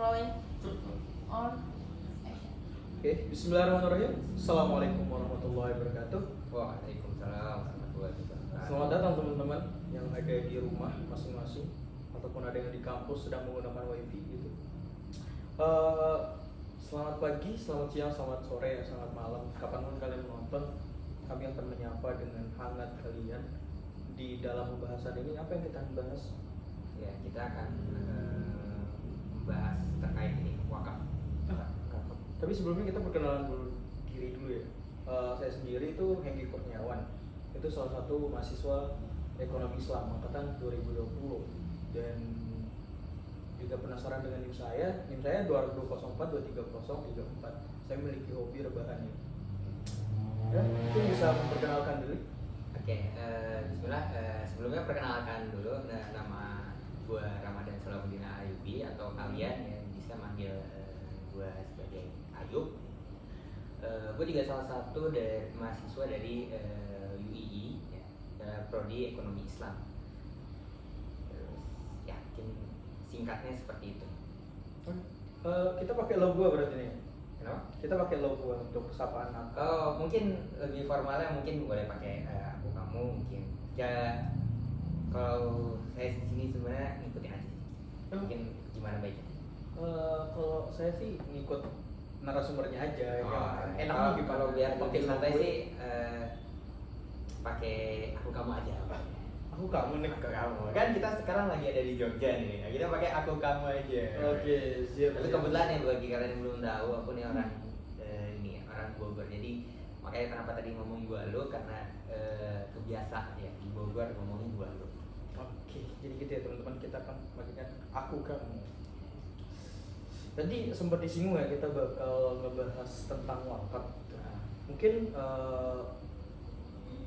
Rolling on action. Oke, bismillahirrahmanirrahim. Assalamualaikum warahmatullahi wabarakatuh. Waalaikumsalam warahmatullahi wabarakatuh. Selamat datang teman-teman yang ada di rumah masing-masing ataupun ada yang di kampus sedang menggunakan wifi gitu. Selamat pagi, selamat siang, selamat sore, selamat malam. Kapanpun kalian menonton, kami akan menyapa dengan hangat kalian di dalam pembahasan ini. Apa yang kita akan bahas? Ya, kita akan membahas terkait ini wakaf. Tapi sebelumnya kita perkenalan dulu diri dulu ya. Saya sendiri itu Hengki Kurniawan. Itu salah satu mahasiswa ekonomi Islam angkatan 2020 dan juga penasaran dengan NIM saya 204230304. Saya memiliki hobi rebahan ya. Ya, itu bisa memperkenalkan diri. Oke, bismillah. Sebelumnya perkenalkan dulu nama gua Ramadan Salahuddin Ayubi atau kalian ya bisa manggil gua sebagai Ayub. Gue juga salah satu dari mahasiswa dari UII ya, prodi ekonomi Islam. Terus ya mungkin singkatnya seperti itu. Kita pakai logo berarti nih. Kenapa? Kita pakai logo untuk sapaan aku. Oh, mungkin lebih formalnya mungkin boleh pakai aku kamu mungkin. Ya kalau saya di sini sebenarnya ngikutin aja. Mungkin gimana baiknya? Kalau saya sih ngikut narasumbernya aja yang enak kalau, gitu. kalau biar Pakai lebih santai logo. sih pakai aku kamu aja. Aku kamu nih. Aku kamu. Kan kita sekarang lagi ada di Jogja nih. Nah, kita pakai aku kamu aja. Oke, siap. Tapi kebetulan ya bagi kalian yang belum tahu, aku nih orang ini orang Bogor. Jadi makanya kenapa tadi ngomong gua lu karena kebiasaan ya di Bogor ngomongin gua lu. Oke, jadi gitu ya teman-teman, kita akan bagikan aku kamu. Tadi sempat disinggung ya, kita bakal ngebahas tentang wakaf. Mungkin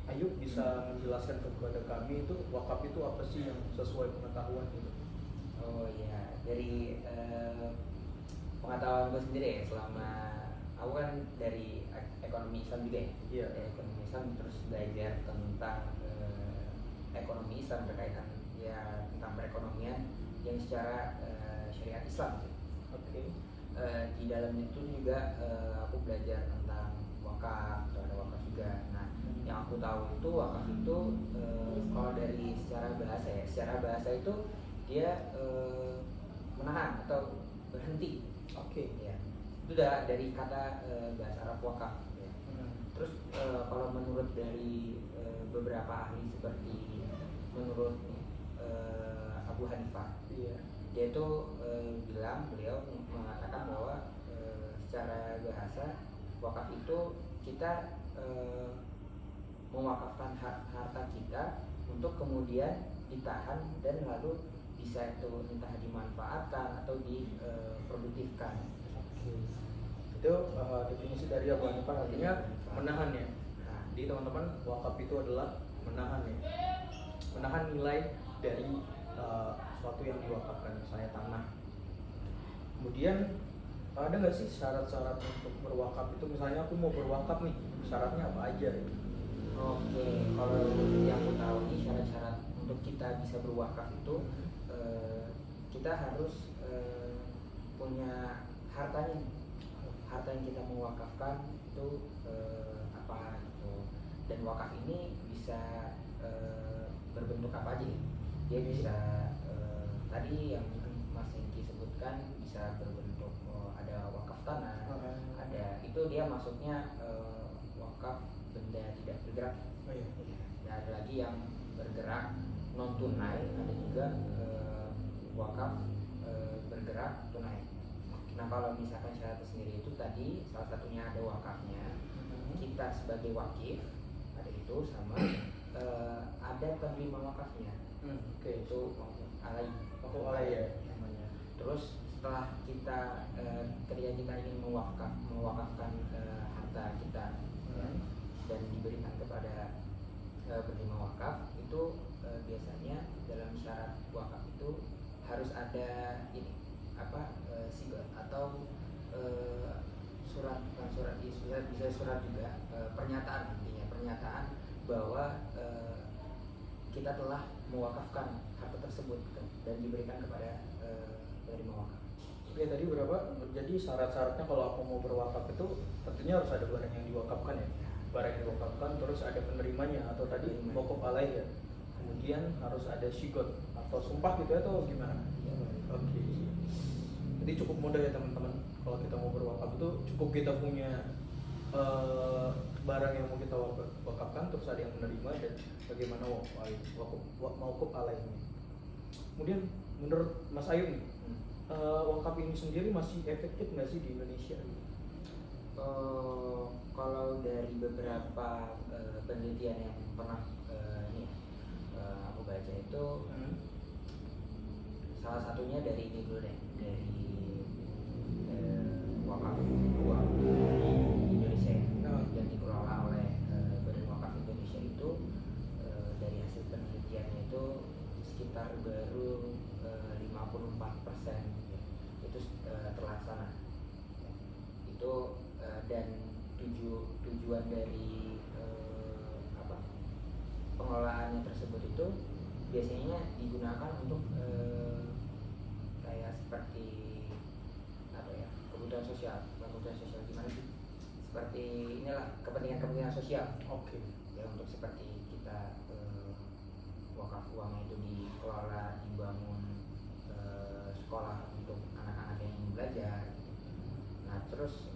Ayub bisa menjelaskan kepada kami itu wakaf itu apa sih yang sesuai pengetahuan gitu. Oh iya, dari pengetahuan gue sendiri ya selama aku kan dari ekonomi Islam juga ya. Iya. Dari ekonomi Islam terus belajar tentang ekonomi Islam berkaitan ya tentang perekonomian yang secara syariat Islam. Oke. Di dalam itu juga aku belajar tentang wakaf, atau ada wakaf juga. Nah, yang aku tahu itu wakaf itu kalau dari secara bahasa itu dia menahan atau berhenti. Oke. Ya, itu dari kata bahasa Arab wakaf. Ya. Terus kalau menurut dari beberapa ahli seperti menurut Abu Hanifah, Iya. dia itu beliau mengatakan bahwa secara bahasa wakaf itu kita mewakafkan harta kita untuk kemudian ditahan dan lalu bisa itu entah dimanfaatkan atau diproduktifkan. Oke. Itu definisi dari Abu Hanifah artinya menahan ya. Nah, Jadi teman-teman, wakaf itu adalah menahan ya. Menahan nilai dari sesuatu yang diwakafkan, misalnya tanah. Kemudian ada nggak sih syarat-syarat untuk berwakaf itu? Misalnya aku mau berwakaf nih, syaratnya apa aja? Gitu? Oke, kalau yang aku tahu nih syarat-syarat untuk kita bisa berwakaf itu kita harus punya hartanya. Harta yang kita mewakafkan itu apa gitu. Dan wakaf ini bisa berbentuk apa aja nih? Dia bisa tadi yang Mas Hengki sebutkan bisa berbentuk ada wakaf tanah, ada itu dia masuknya wakaf benda tidak bergerak. Oh iya. Ya, ada lagi yang bergerak non tunai, ada juga wakaf bergerak tunai. Nah kalau misalkan syaratnya sendiri itu tadi salah satunya ada wakafnya, kita sebagai wakif ada itu sama ada penerima wakafnya. Oke. Itu alai. Alai ya. Namanya. Terus setelah kita ketika kita ingin mewakafkan harta kita ya, dan diberikan kepada penerima wakaf itu biasanya dalam syarat wakaf itu harus ada ini apa sigot atau surat bisa surat juga pernyataan, intinya pernyataan bahwa kita telah mewakafkan harta tersebut dan diberikan kepada penerima wakaf. Oke, Oke, tadi berapa? Jadi syarat-syaratnya kalau aku mau berwakaf itu tentunya harus ada barang yang diwakafkan ya. Barang yang diwakafkan, terus ada penerimanya atau tadi waqaf alaih ya. Kemudian harus ada syigot atau sumpah gitu ya, atau gimana? Ya, Oke. Jadi cukup mudah ya teman-teman. Kalau kita mau berwakaf itu cukup kita punya barang yang mau kita wakafkan, terus ada yang menerima dan bagaimana waqaf alaihnya. Kemudian menurut Mas Ayu nih, wakaf ini sendiri masih efektif nggak sih di Indonesia? Kalau dari beberapa penelitian yang pernah aku baca itu, salah satunya dari ini dulu deh, dari wakaf uang di Indonesia yang dikelola oleh Badan Wakaf Indonesia itu, dari hasil penelitiannya itu sekitar baru 54% itu terlaksana. Itu dan tujuan dari pengelolaannya tersebut itu biasanya digunakan untuk kayak seperti apa ya, kebutuhan sosial gimana sih? Seperti inilah kepentingan sosial. Oke. Ya, untuk seperti kita wakaf uang itu dikelola, dibangun sekolah untuk anak-anak yang ingin belajar. Nah, terus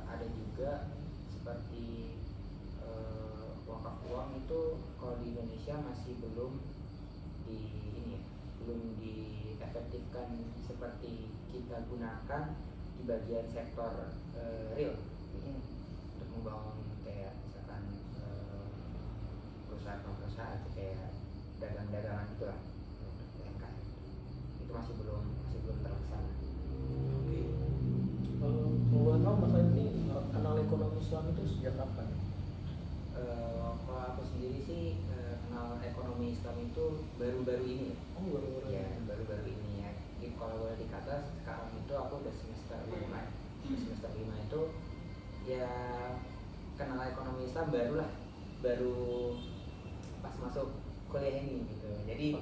ada juga seperti wakaf uang itu kalau di Indonesia masih belum diefektifkan seperti kita gunakan di bagian sektor real untuk membangun kayak misalkan perusahaan kayak dagang-dagangan gitu lah, UMKM. Itu masih belum terlaksana. Oke. Kalau boleh tahu Mas Ayu ini kenal ekonomi Islam itu sejak kapan? Kalau aku sendiri sih kenal ekonomi Islam itu baru-baru ini ya. Oh, baru-baru. Ya, baru-baru ini ya. Jadi kalau boleh dikata sekarang itu aku udah semester 5. Semester 5 itu ya kenal ekonomi Islam baru pas masuk kuliah ini gitu. Jadi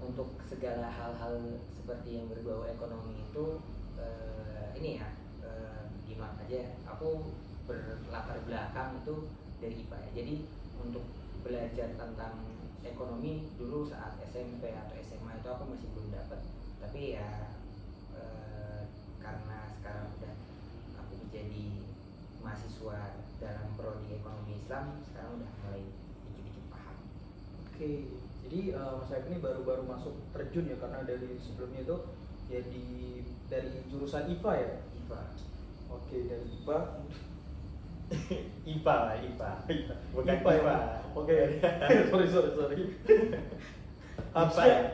untuk segala hal-hal seperti yang berbau ekonomi itu ini ya gimana aja, aku berlatar belakang itu dari IPA ya. Jadi untuk belajar tentang ekonomi dulu saat SMP atau SMA itu aku masih belum dapat. Tapi ya karena sekarang udah aku menjadi mahasiswa dalam prodi ekonomi Islam, sekarang udah mulai dikit-dikit paham. Oke. Jadi Mas Ayu ini baru-baru masuk terjun ya, karena dari sebelumnya itu ya dari jurusan IPA ya. IPA. Oke, dari IPA. IPA bukan IPA ya? IPA. Oke. sorry.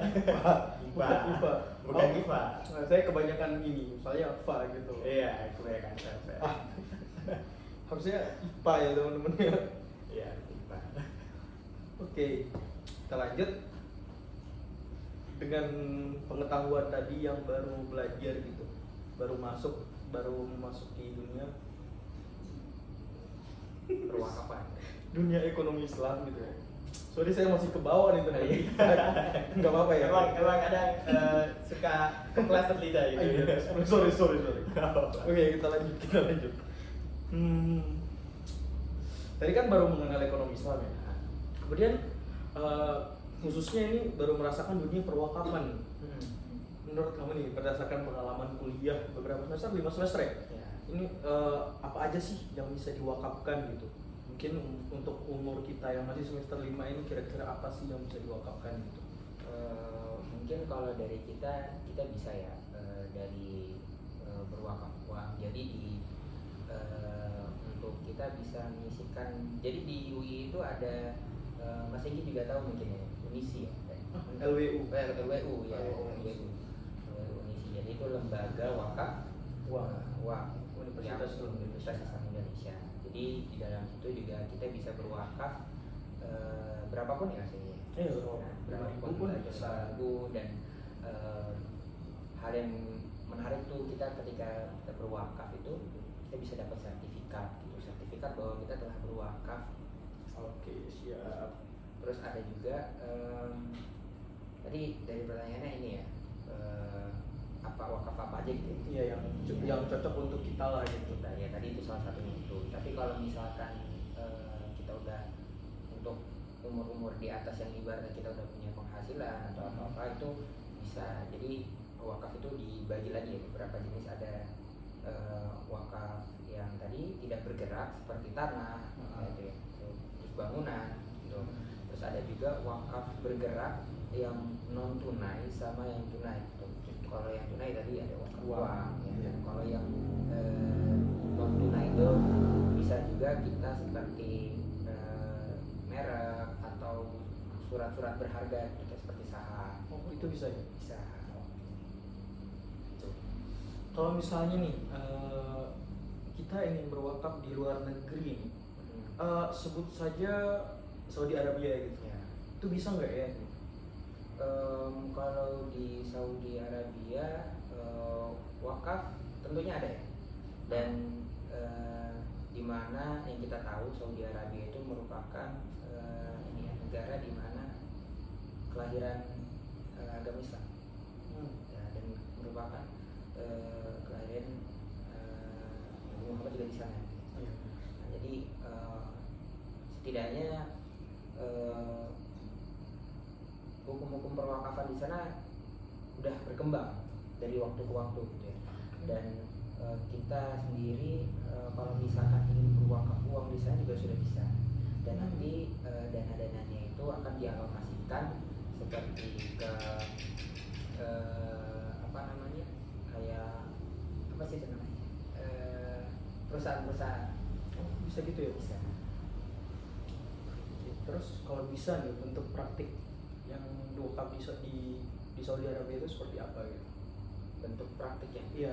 IPA. Bukan IPA. Bukan IPA. Nah, saya kebanyakan ini, misalnya IPA gitu. Iya, kebanyakan IPA. Harusnya IPA ya teman-teman ya. Iya, IPA. Oke, kita lanjut dengan pengetahuan tadi yang baru belajar gitu, baru memasuki dunia Perwakafan. dunia ekonomi Islam gitu ya. Sorry, saya masih ke bawah nih tadi. Nggak apa-apa ya. Emang ada suka kepleset lidah gitu. Sorry. Oke, kita lanjut. Tadi kan baru mengenal ekonomi Islam ya. Kemudian khususnya ini baru merasakan dunia perwakafan. Menurut kamu nih, berdasarkan pengalaman kuliah beberapa semester, 5 semester ya? Ya. Ini apa aja sih yang bisa diwakafkan gitu? Mungkin untuk umur kita yang masih semester 5 ini kira-kira apa sih yang bisa diwakafkan gitu? Mungkin kalau dari kita bisa ya dari berwakaf uang. Jadi untuk kita bisa menyisikan. Jadi di UI itu ada Mas Egi juga tahu mungkin ya, Unisi ya. LWU. LWU ya. LWU Unisi. Jadi itu lembaga wakaf uang Universitas Islam Indonesia. Jadi di dalam itu juga kita bisa berwakaf berapapun ya hasilnya. Berapapun pun bisa. Dan hal yang menarik tuh kita ketika kita berwakaf itu kita bisa dapat sertifikat bahwa kita telah berwakaf. Oke, siap. Terus ada juga tadi dari pertanyaannya ini ya, apa wakaf apa aja gitu ya. Iya, yang cocok untuk kita lah gitu. Kita ya tadi itu salah satunya itu. Tapi kalau misalkan kita udah untuk umur-umur di atas yang ibaratnya kita udah punya penghasilan atau apa-apa, itu bisa jadi wakaf itu dibagi lagi ya beberapa jenis. Ada wakaf yang tadi tidak bergerak seperti tanah gitu ya, terus bangunan gitu. Terus ada juga wakaf bergerak yang non tunai sama yang tunai gitu. Kalau yang tunai tadi ada wakaf uang ya. Kalau yang non tunai itu bisa juga kita seperti merek atau surat-surat berharga gitu, seperti saham. Oh, itu bisa ya? Bisa. Kalau misalnya nih kita ingin berwakaf di luar negeri nih, sebut saja Saudi Arabia gitu, Ya. itu bisa nggak ya? Kalau di Saudi Arabia wakaf tentunya ada ya, dan di mana yang kita tahu Saudi Arabia itu merupakan ini ya, negara di mana kelahiran agama Islam ya, dan merupakan kelahiran Nabi Muhammad juga di sana. Nah, jadi setidaknya hukum-hukum perwakafan di sana udah berkembang dari waktu ke waktu gitu ya. Dan kita sendiri kalau misalkan ingin berwakaf uang di sana juga sudah bisa. Dan nanti dana-dananya itu akan dialokasikan seperti ke apa namanya, kayak apa sih itu namanya, perusahaan-perusahaan. Oh, bisa gitu ya? Bisa. Terus kalau bisa nih bentuk praktik yang wakaf bisa di Saudi Arabia itu seperti apa gitu? Bentuk praktiknya? Iya,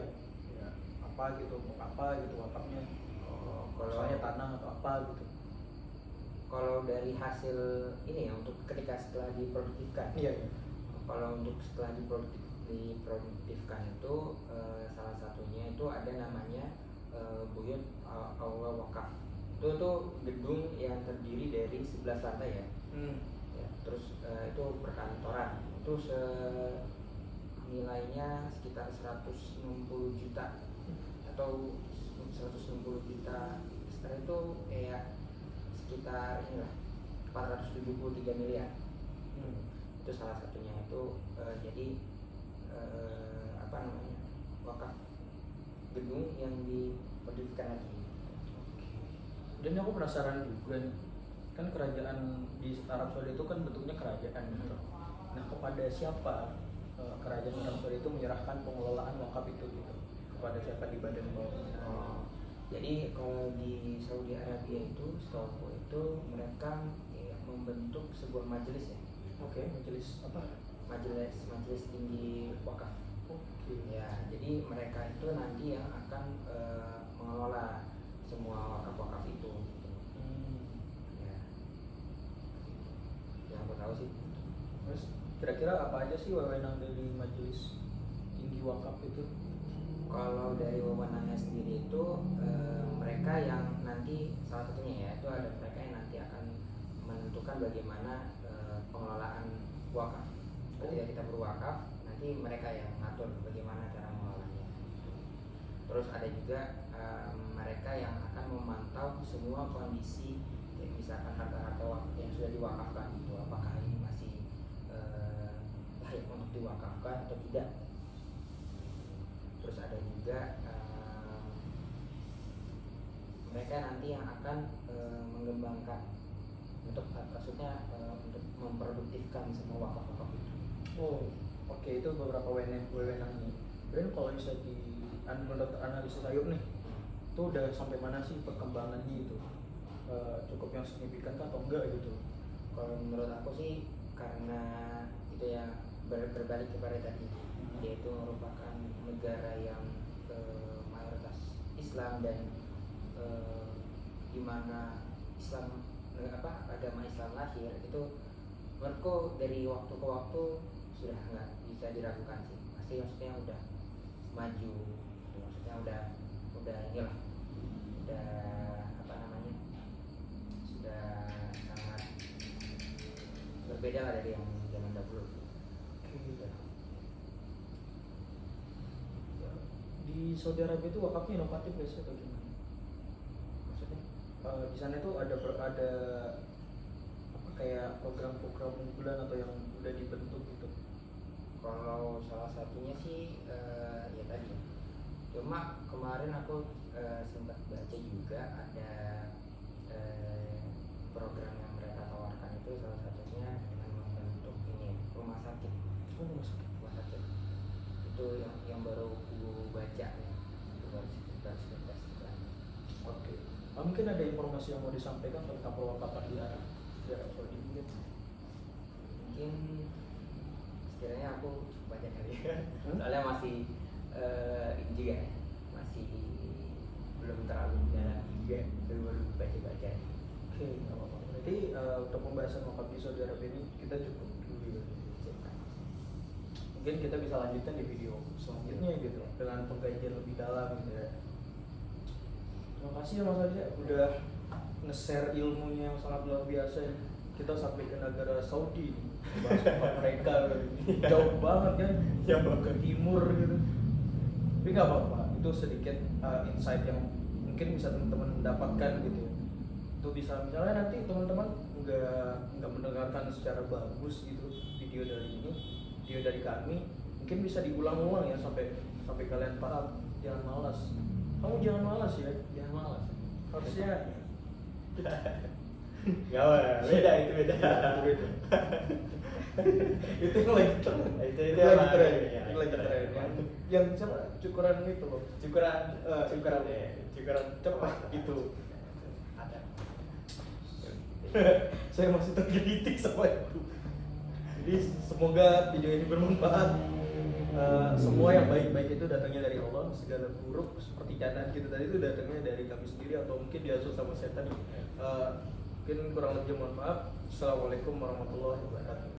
ya, apa gitu, apa gitu wakafnya? Kalau Misalnya tanah atau apa gitu? Kalau dari hasil ini ya, untuk ketika setelah diproduktifkan. Iya. Kalau untuk setelah diproduktifkan itu salah satunya itu ada namanya Buyut Aula Wakaf. Itu tuh gedung yang terdiri dari 11 lantai ya. Ya, terus itu perkantoran. Itu nilainya sekitar 160 juta atau 160 juta. Sekarang itu kayak sekitar inilah 473 miliar. Itu salah satunya itu jadi apa namanya, wakaf gedung yang diproduktifkan lagi. Dan aku penasaran juga nih, kan kerajaan di Arab Saudi itu kan bentuknya kerajaan gitu. Nah, kepada siapa kerajaan Arab Saudi itu menyerahkan pengelolaan wakaf itu gitu? Kepada siapa di badan bawah? Jadi kalau di Saudi Arabia itu, setahu itu mereka ya, membentuk sebuah majelis ya. Oke, majelis apa? Majelis tinggi wakaf. Oke. Ya, jadi mereka itu nanti yang akan mengelola semua wakaf-wakaf itu. Ya, yang aku tahu sih. Terus kira-kira apa aja sih wewenang dari majelis tinggi wakaf itu? Kalau dari wewenangnya sendiri itu mereka yang nanti salah satunya ya, itu ada mereka yang nanti akan menentukan bagaimana pengelolaan wakaf. Ketika kita berwakaf, nanti mereka yang mengatur bagaimana cara mengelolanya. Terus ada juga mereka yang akan memantau semua kondisi, ya, misalkan harta-harta yang sudah diwakafkan itu apakah ini masih layak untuk diwakafkan atau tidak. Terus ada juga mereka nanti yang akan mengembangkan untuk maksudnya untuk memproduktifkan semua wakaf-wakaf itu. Oh, oke, itu beberapa wewenangnya. Dan kalau bisa menurut analisis Ayub nih, itu udah sampai mana sih perkembangannya itu? Cukup yang signifikan kan atau enggak gitu? Kalau menurut aku sih karena itu ya berbalik kepada tadi, dia itu merupakan negara yang mayoritas Islam dan di mana Islam agama Islam lahir itu, menurutku dari waktu ke waktu sudah nggak bisa diragukan sih, pasti maksudnya udah maju, maksudnya udah inilah, udah apa namanya, sudah sangat berbeda lah dari yang zaman dahulu. Saudi Arabia itu wakafnya inovatif guys atau gimana? Maksudnya di sana itu ada apa kayak program-program unggulan atau yang udah dibentuk gitu? Kalau salah satunya sih ya tadi. Cuma kemarin aku sempat baca juga ada program yang mereka tawarkan itu salah satunya dengan membentuk ini rumah sakit. Oh, masuk. Rumah sakit itu yang baru aku baca ya. Itu baru sekitar Oke. Mungkin ada informasi yang mau disampaikan tentang perwakapan di Arab Saudi mungkin? mungkin sekiranya aku baca kali ya. Soalnya masih ini juga ya, masih belum terlalu dalam juga, baru baca-baca. Oke, nggak apa-apa. Berarti untuk pembahasan wakaf di Saudi Arabia ini kita cukup dulu ya. Mungkin kita bisa lanjutkan di video selanjutnya gitu dengan pengkajian lebih dalam gitu ya. Terima kasih ya Mas Aja udah nge-share ilmunya yang sangat luar biasa ya. Kita sampai ke negara Saudi nih, bahas tempat mereka jauh banget kan, jauh ke timur gitu. Tapi nggak apa-apa, itu sedikit insight yang mungkin bisa teman-teman dapatkan gitu ya. Itu bisa misalnya nanti teman-teman nggak mendengarkan secara bagus gitu video dari kami, mungkin bisa diulang-ulang ya sampai kalian paham. Jangan malas, kamu jangan malas ya, jangan malas. Harusnya Gak apa, beda itu beda. itu yang lagi tren, Itu itu lagi apa? tren, Iya, itu lagi tren. tren. Yang siapa cukuran itu loh, Cukuran, cukuran cukuran cepat itu. Ada. Saya masih tergelitik sama itu. Jadi semoga video ini bermanfaat. Semua yang baik-baik itu datangnya dari Allah, segala buruk seperti kanan kita tadi itu datangnya dari kami sendiri atau mungkin diasuh sama setan. Mungkin kurang lebih mohon maaf. Assalamualaikum warahmatullahi wabarakatuh.